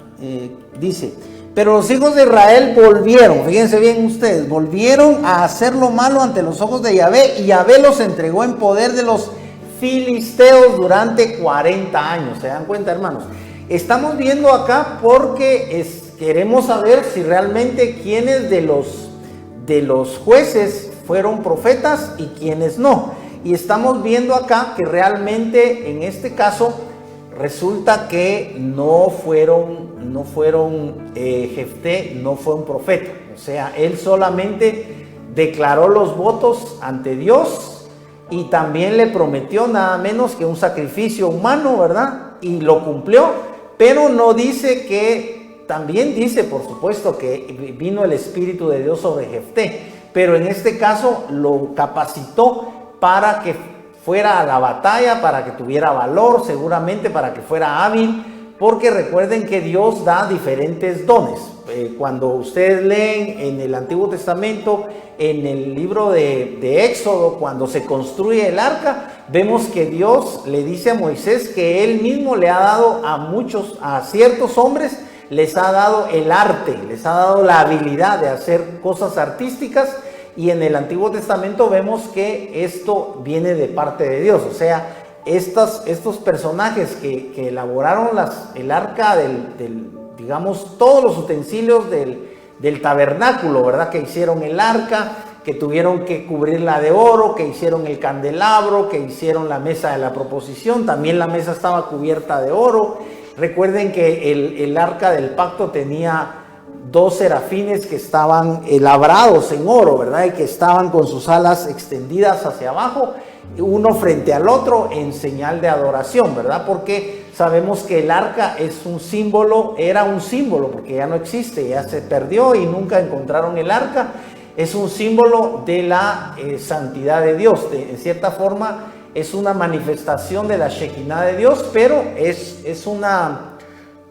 Dice: pero los hijos de Israel volvieron, fíjense bien ustedes, volvieron a hacer lo malo ante los ojos de Yahvé, y Yahvé los entregó en poder de los filisteos durante 40 años. ¿Se dan cuenta, hermanos? Estamos viendo acá porque queremos saber si realmente quiénes de los jueces fueron profetas y quiénes no. Y estamos viendo acá que realmente en este caso resulta que Jefté no fue un profeta. O sea, él solamente declaró los votos ante Dios y también le prometió nada menos que un sacrificio humano, ¿verdad? Y lo cumplió, pero no dice que, también dice por supuesto que vino el Espíritu de Dios sobre Jefté, pero en este caso lo capacitó para que fuera a la batalla, para que tuviera valor, seguramente para que fuera hábil, porque recuerden que Dios da diferentes dones. Cuando ustedes leen en el Antiguo Testamento, en el libro de Éxodo, cuando se construye el arca, vemos que Dios le dice a Moisés que él mismo le ha dado a ciertos hombres, les ha dado el arte, les ha dado la habilidad de hacer cosas artísticas. Y en el Antiguo Testamento vemos que esto viene de parte de Dios. O sea, estos personajes que elaboraron el arca digamos, todos los utensilios del tabernáculo, ¿verdad? Que hicieron el arca, que tuvieron que cubrirla de oro, que hicieron el candelabro, que hicieron la mesa de la proposición. También la mesa estaba cubierta de oro. Recuerden que el arca del pacto tenía 2 serafines que estaban labrados en oro, ¿verdad? Y que estaban con sus alas extendidas hacia abajo, uno frente al otro, en señal de adoración, ¿verdad? Porque sabemos que el arca es un símbolo, era un símbolo, porque ya no existe, ya se perdió y nunca encontraron el arca. Es un símbolo de la santidad de Dios. En cierta forma es una manifestación de la Shekinah de Dios, pero es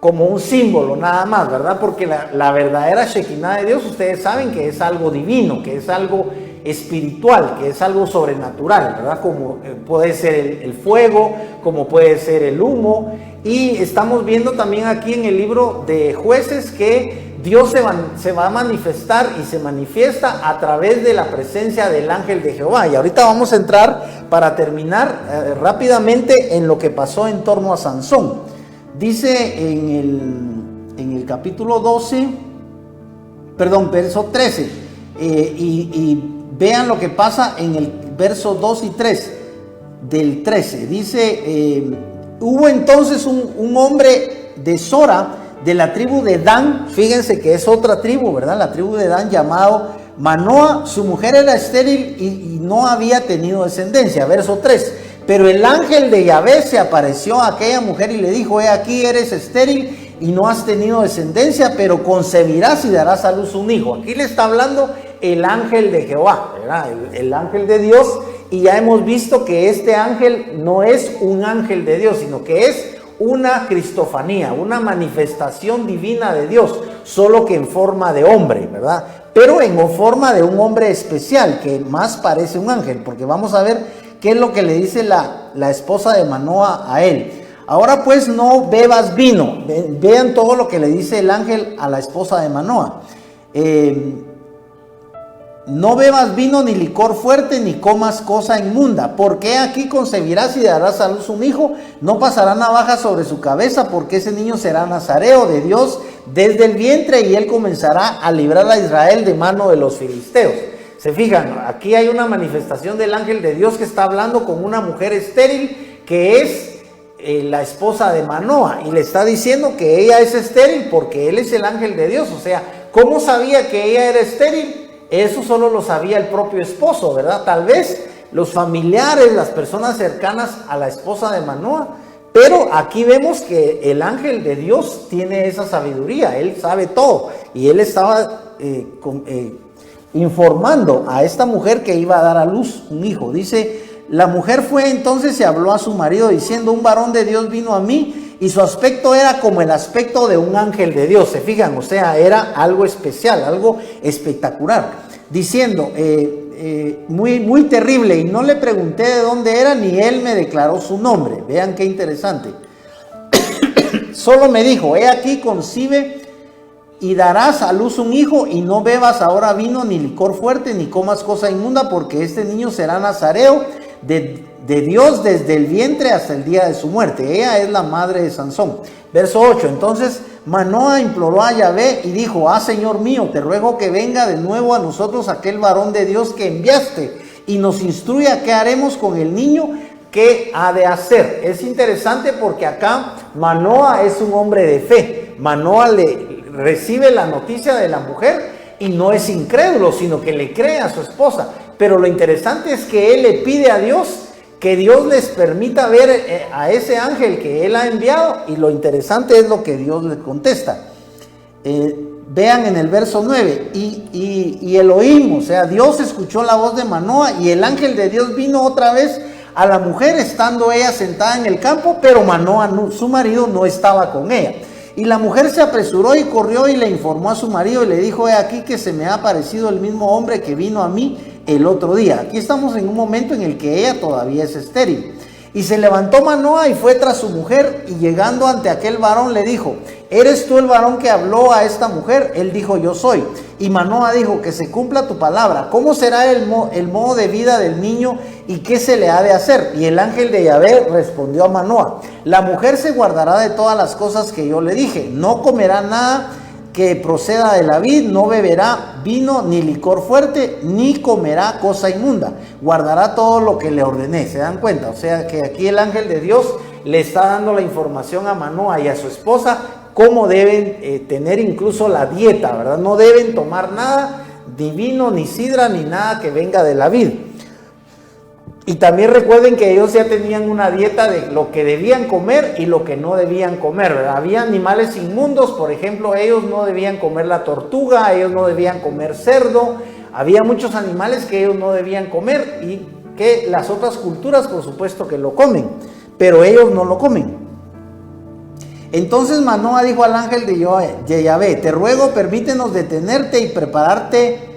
como un símbolo nada más, ¿verdad? Porque la verdadera Shekinah de Dios, ustedes saben que es algo divino, que es algo espiritual, que es algo sobrenatural, ¿verdad? Como puede ser el fuego, como puede ser el humo. Y estamos viendo también aquí en el libro de Jueces que Dios se va a manifestar y se manifiesta a través de la presencia del ángel de Jehová. Y ahorita vamos a entrar, para terminar rápidamente, en lo que pasó en torno a Sansón. Dice en el capítulo 12, verso 13, y vean lo que pasa en el verso 2 y 3 del 13. Dice: hubo entonces un hombre de Sora, de la tribu de Dan, fíjense que es otra tribu, ¿verdad? La tribu de Dan, llamado Manoa. Su mujer era estéril y no había tenido descendencia. Verso 3. Pero el ángel de Yahvé se apareció a aquella mujer y le dijo: he aquí, eres estéril y no has tenido descendencia, pero concebirás y darás a luz un hijo. Aquí le está hablando el ángel de Jehová, ¿verdad? El ángel de Dios. Y ya hemos visto que este ángel no es un ángel de Dios, sino que es una cristofanía, una manifestación divina de Dios, solo que en forma de hombre, ¿verdad? Pero en forma de un hombre especial, que más parece un ángel, porque vamos a ver qué es lo que le dice la esposa de Manoa a él. ahora pues no bebas vino. Vean todo lo que le dice el ángel a la esposa de Manoa. No bebas vino ni licor fuerte, ni comas cosa inmunda, porque aquí concebirás y darás a luz un hijo, no pasará navaja sobre su cabeza, porque ese niño será nazareo de Dios desde el vientre, y él comenzará a librar a Israel de mano de los filisteos. Se fijan, aquí hay una manifestación del ángel de Dios que está hablando con una mujer estéril, que es la esposa de Manoa, y le está diciendo que ella es estéril porque él es el ángel de Dios. O sea, ¿cómo sabía que ella era estéril? Eso solo lo sabía el propio esposo, ¿verdad? Tal vez los familiares, las personas cercanas a la esposa de Manoa, pero aquí vemos que el ángel de Dios tiene esa sabiduría, él sabe todo, y él estaba informando a esta mujer que iba a dar a luz un hijo. Dice, la mujer fue entonces y habló a su marido diciendo, un varón de Dios vino a mí, y su aspecto era como el aspecto de un ángel de Dios. Se fijan, o sea, era algo especial, algo espectacular, diciendo, muy terrible, y no le pregunté de dónde era, ni él me declaró su nombre. Vean qué interesante. Solo me dijo, he aquí concibe y darás a luz un hijo, y no bebas ahora vino ni licor fuerte, ni comas cosa inmunda, porque este niño será nazareo de Dios desde el vientre hasta el día de su muerte. Ella es la madre de Sansón. Verso 8. Entonces Manoa imploró a Yahvé y dijo, Señor mío, te ruego que venga de nuevo a nosotros aquel varón de Dios que enviaste, y nos instruya qué haremos con el niño, qué ha de hacer. Es interesante porque acá Manoa es un hombre de fe. Manoa le recibe la noticia de la mujer y no es incrédulo, sino que le cree a su esposa. Pero lo interesante es que él le pide a Dios que Dios les permita ver a ese ángel que él ha enviado, y lo interesante es lo que Dios le contesta. Vean en el verso 9, y Elohim, o sea, Dios escuchó la voz de Manoa, y el ángel de Dios vino otra vez a la mujer, estando ella sentada en el campo, pero Manoa, su marido, no estaba con ella. Y la mujer se apresuró y corrió y le informó a su marido y le dijo, he aquí que se me ha aparecido el mismo hombre que vino a mí el otro día. Aquí estamos en un momento en el que ella todavía es estéril. Y se levantó Manoa y fue tras su mujer, y llegando ante aquel varón le dijo, ¿eres tú el varón que habló a esta mujer? Él dijo, yo soy. Y Manoa dijo, que se cumpla tu palabra. ¿Cómo será el modo de vida del niño, y qué se le ha de hacer? Y el ángel de Yahvé respondió a Manoa, la mujer se guardará de todas las cosas que yo le dije, no comerá nada que proceda de la vid, no beberá vino ni licor fuerte, ni comerá cosa inmunda, guardará todo lo que le ordené. ¿Se dan cuenta? O sea que aquí el ángel de Dios le está dando la información a Manoa y a su esposa cómo deben tener incluso la dieta, ¿verdad? No deben tomar nada, ni vino, ni sidra, ni nada que venga de la vid. Y también recuerden que ellos ya tenían una dieta de lo que debían comer y lo que no debían comer, ¿verdad? Había animales inmundos, por ejemplo, ellos no debían comer la tortuga, ellos no debían comer cerdo. Había muchos animales que ellos no debían comer, y que las otras culturas, por supuesto, que lo comen, pero ellos no lo comen. Entonces Manoa dijo al ángel de Yahvé, te ruego, permítenos detenerte y prepararte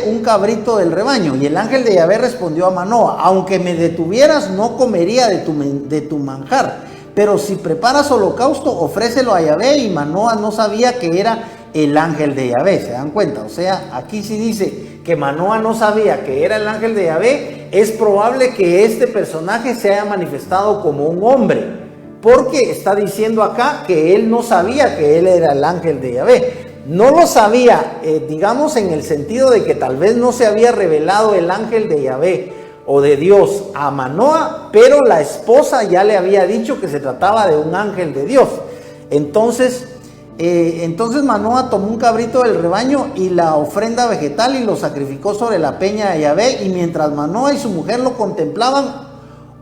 un cabrito del rebaño. Y el ángel de Yahvé respondió a Manoa, aunque me detuvieras, no comería de tu manjar, pero si preparas holocausto, ofrécelo a Yahvé. Y Manoa no sabía que era el ángel de Yahvé. ¿Se dan cuenta? O sea, aquí sí dice que Manoa no sabía que era el ángel de Yahvé. Es probable que este personaje se haya manifestado como un hombre, porque está diciendo acá que él no sabía que él era el ángel de Yahvé. No lo sabía, digamos, en el sentido de que tal vez no se había revelado el ángel de Yahvé o de Dios a Manoa, pero la esposa ya le había dicho que se trataba de un ángel de Dios. Entonces Manoa tomó un cabrito del rebaño y la ofrenda vegetal, y lo sacrificó sobre la peña de Yahvé, y mientras Manoa y su mujer lo contemplaban,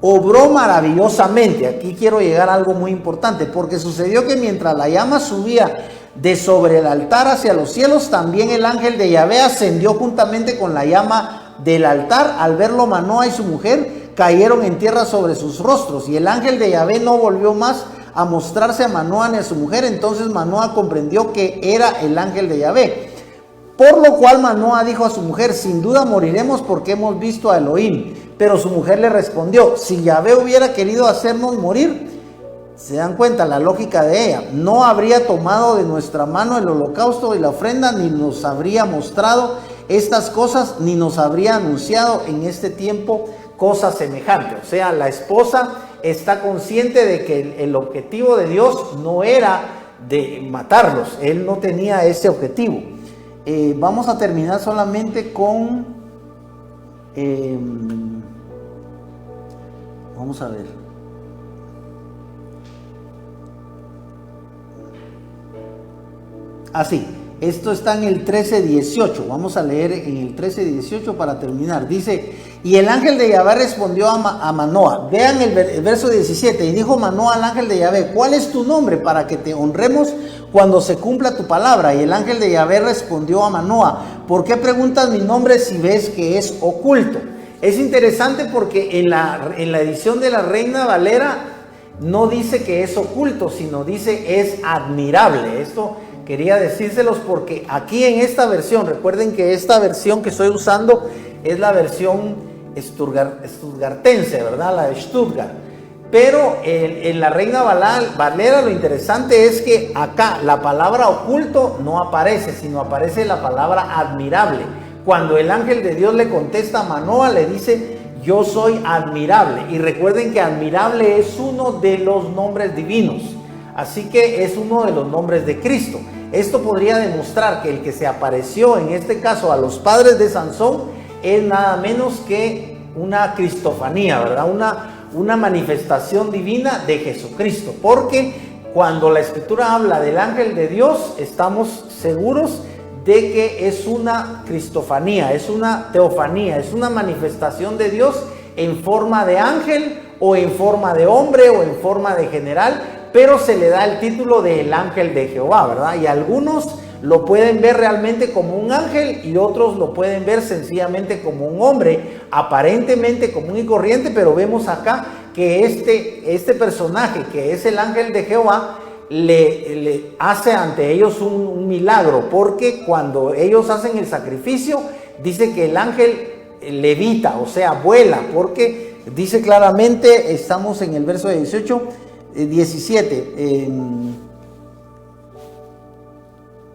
obró maravillosamente. Aquí quiero llegar a algo muy importante, porque sucedió que mientras la llama subía de sobre el altar hacia los cielos, también el ángel de Yahvé ascendió juntamente con la llama del altar. Al verlo, Manoa y su mujer cayeron en tierra sobre sus rostros, y el ángel de Yahvé no volvió más a mostrarse a Manoa ni a su mujer. Entonces Manoa comprendió que era el ángel de Yahvé, por lo cual Manoa dijo a su mujer, sin duda moriremos porque hemos visto a Elohim. Pero su mujer le respondió, si Yahvé hubiera querido hacernos morir, ¿Se dan cuenta la lógica de ella? No habría tomado de nuestra mano el holocausto y la ofrenda, ni nos habría mostrado estas cosas, ni nos habría anunciado en este tiempo cosas semejantes. O sea, la esposa está consciente de que el objetivo de Dios no era de matarlos. Él no tenía ese objetivo. Vamos a terminar solamente con... vamos a ver. Así, esto está en el 13:18. Vamos a leer en el 13:18 para terminar. Dice: y el ángel de Yahvé respondió a Manoa. Vean el verso 17. Y dijo Manoa al ángel de Yahvé: ¿cuál es tu nombre para que te honremos cuando se cumpla tu palabra? Y el ángel de Yahvé respondió a Manoa: ¿por qué preguntas mi nombre si ves que es oculto? Es interesante porque en la edición de la Reina Valera no dice que es oculto, sino dice es admirable. Esto quería decírselos porque aquí en esta versión, recuerden que esta versión que estoy usando es la versión stuttgartense, ¿verdad? La de Stuttgart. Pero en la Reina Valera lo interesante es que acá la palabra oculto no aparece, sino aparece la palabra admirable. Cuando el ángel de Dios le contesta a Manoa, le dice: yo soy admirable. Y recuerden que admirable es uno de los nombres divinos. Así que es uno de los nombres de Cristo. Esto podría demostrar que el que se apareció en este caso a los padres de Sansón es nada menos que una cristofanía, ¿verdad? Una manifestación divina de Jesucristo. Porque cuando la Escritura habla del ángel de Dios, estamos seguros de que es una cristofanía, es una teofanía, es una manifestación de Dios en forma de ángel o en forma de hombre o en forma de general, pero se le da el título de el ángel de Jehová, ¿verdad? Y algunos lo pueden ver realmente como un ángel y otros lo pueden ver sencillamente como un hombre, aparentemente común y corriente, pero vemos acá que este personaje que es el ángel de Jehová le hace ante ellos un milagro, porque cuando ellos hacen el sacrificio, dice que el ángel levita, o sea, vuela, porque dice claramente, estamos en el verso 17,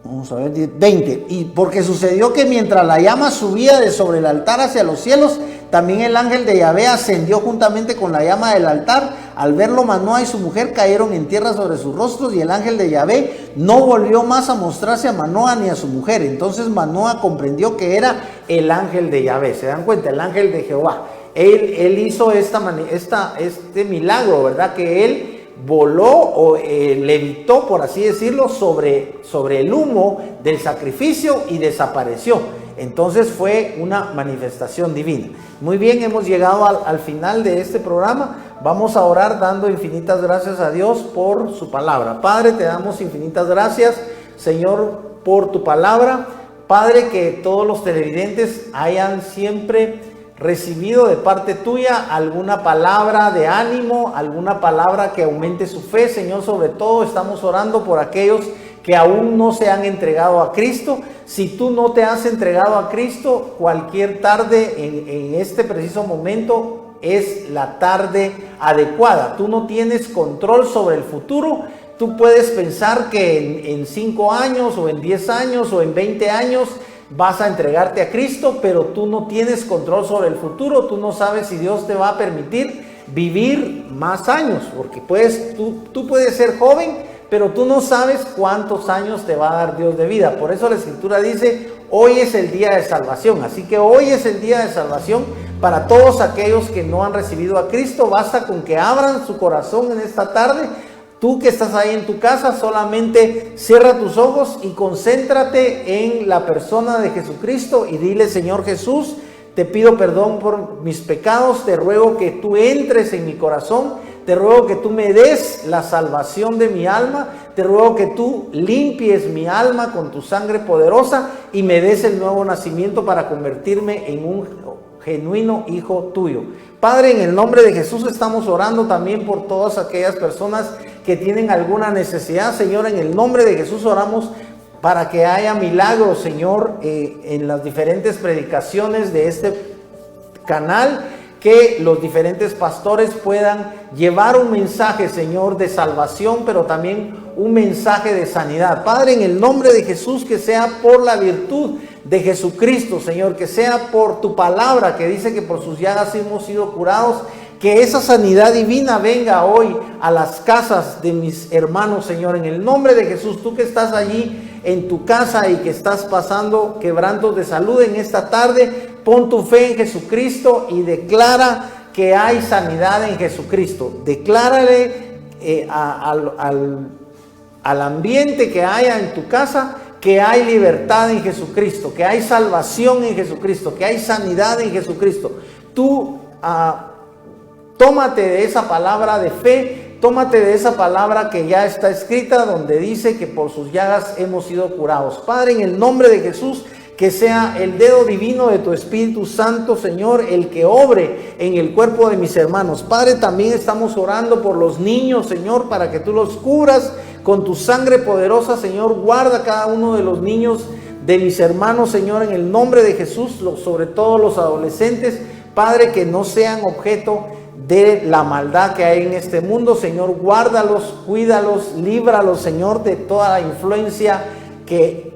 vamos a ver, 20. Y porque sucedió que mientras la llama subía de sobre el altar hacia los cielos, también el ángel de Yahvé ascendió juntamente con la llama del altar. Al verlo, Manoa y su mujer cayeron en tierra sobre sus rostros, y el ángel de Yahvé no volvió más a mostrarse a Manoa ni a su mujer. Entonces Manoa comprendió que era el ángel de Yahvé. ¿Se dan cuenta? El ángel de Jehová. Él hizo este milagro, ¿verdad? Que él voló o levitó, por así decirlo, sobre el humo del sacrificio y desapareció. Entonces fue una manifestación divina. Muy bien, hemos llegado al final de este programa. Vamos a orar dando infinitas gracias a Dios por su palabra. Padre, te damos infinitas gracias, Señor, por tu palabra. Padre, que todos los televidentes hayan siempre recibido de parte tuya alguna palabra de ánimo, alguna palabra que aumente su fe. Señor, sobre todo estamos orando por aquellos que aún no se han entregado a Cristo. Si tú no te has entregado a Cristo, cualquier tarde en este preciso momento es la tarde adecuada. Tú no tienes control sobre el futuro. Tú puedes pensar que en 5 años o en 10 años o en 20 años vas a entregarte a Cristo, pero tú no tienes control sobre el futuro. Tú no sabes si Dios te va a permitir vivir más años, porque tú puedes ser joven, pero tú no sabes cuántos años te va a dar Dios de vida. Por eso la Escritura dice: hoy es el día de salvación. Así que hoy es el día de salvación para todos aquellos que no han recibido a Cristo. Basta con que abran su corazón en esta tarde. Tú que estás ahí en tu casa, solamente cierra tus ojos y concéntrate en la persona de Jesucristo y dile: Señor Jesús, te pido perdón por mis pecados, te ruego que tú entres en mi corazón, te ruego que tú me des la salvación de mi alma, te ruego que tú limpies mi alma con tu sangre poderosa y me des el nuevo nacimiento para convertirme en un genuino hijo tuyo. Padre, en el nombre de Jesús estamos orando también por todas aquellas personas que tienen alguna necesidad. Señor, en el nombre de Jesús oramos para que haya milagros, Señor, en las diferentes predicaciones de este canal, que los diferentes pastores puedan llevar un mensaje, Señor, de salvación, pero también un mensaje de sanidad. Padre, en el nombre de Jesús, que sea por la virtud de Jesucristo, Señor, que sea por tu palabra que dice que por sus llagas hemos sido curados, que esa sanidad divina venga hoy a las casas de mis hermanos, Señor, en el nombre de Jesús. Tú que estás allí en tu casa y que estás pasando quebrantos de salud en esta tarde, pon tu fe en Jesucristo y declara que hay sanidad en Jesucristo. Declárale al ambiente que haya en tu casa que hay libertad en Jesucristo, que hay salvación en Jesucristo, que hay sanidad en Jesucristo. Tú tómate de esa palabra de fe, tómate de esa palabra que ya está escrita, donde dice que por sus llagas hemos sido curados. Padre, en el nombre de Jesús, que sea el dedo divino de tu Espíritu Santo, Señor, el que obre en el cuerpo de mis hermanos. Padre, también estamos orando por los niños, Señor, para que tú los cubras con tu sangre poderosa, Señor. Guarda cada uno de los niños de mis hermanos, Señor, en el nombre de Jesús, sobre todo los adolescentes, Padre, que no sean objeto de la maldad que hay en este mundo, Señor. Guárdalos, cuídalos, líbralos, Señor, de toda la influencia que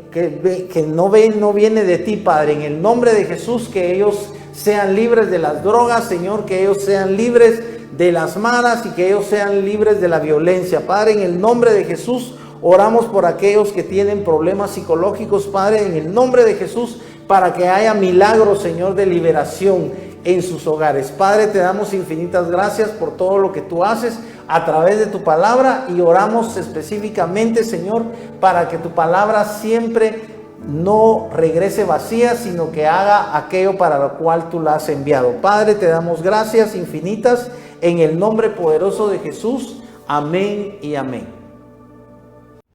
no viene de ti, Padre. En el nombre de Jesús, que ellos sean libres de las drogas, Señor, que ellos sean libres de las malas y que ellos sean libres de la violencia. Padre, en el nombre de Jesús, oramos por aquellos que tienen problemas psicológicos, Padre, en el nombre de Jesús, para que haya milagros, Señor, de liberación en sus hogares. Padre, te damos infinitas gracias por todo lo que tú haces a través de tu palabra, y oramos específicamente, Señor, para que tu palabra siempre no regrese vacía, sino que haga aquello para lo cual tú la has enviado. Padre, te damos gracias infinitas en el nombre poderoso de Jesús. Amén y amén.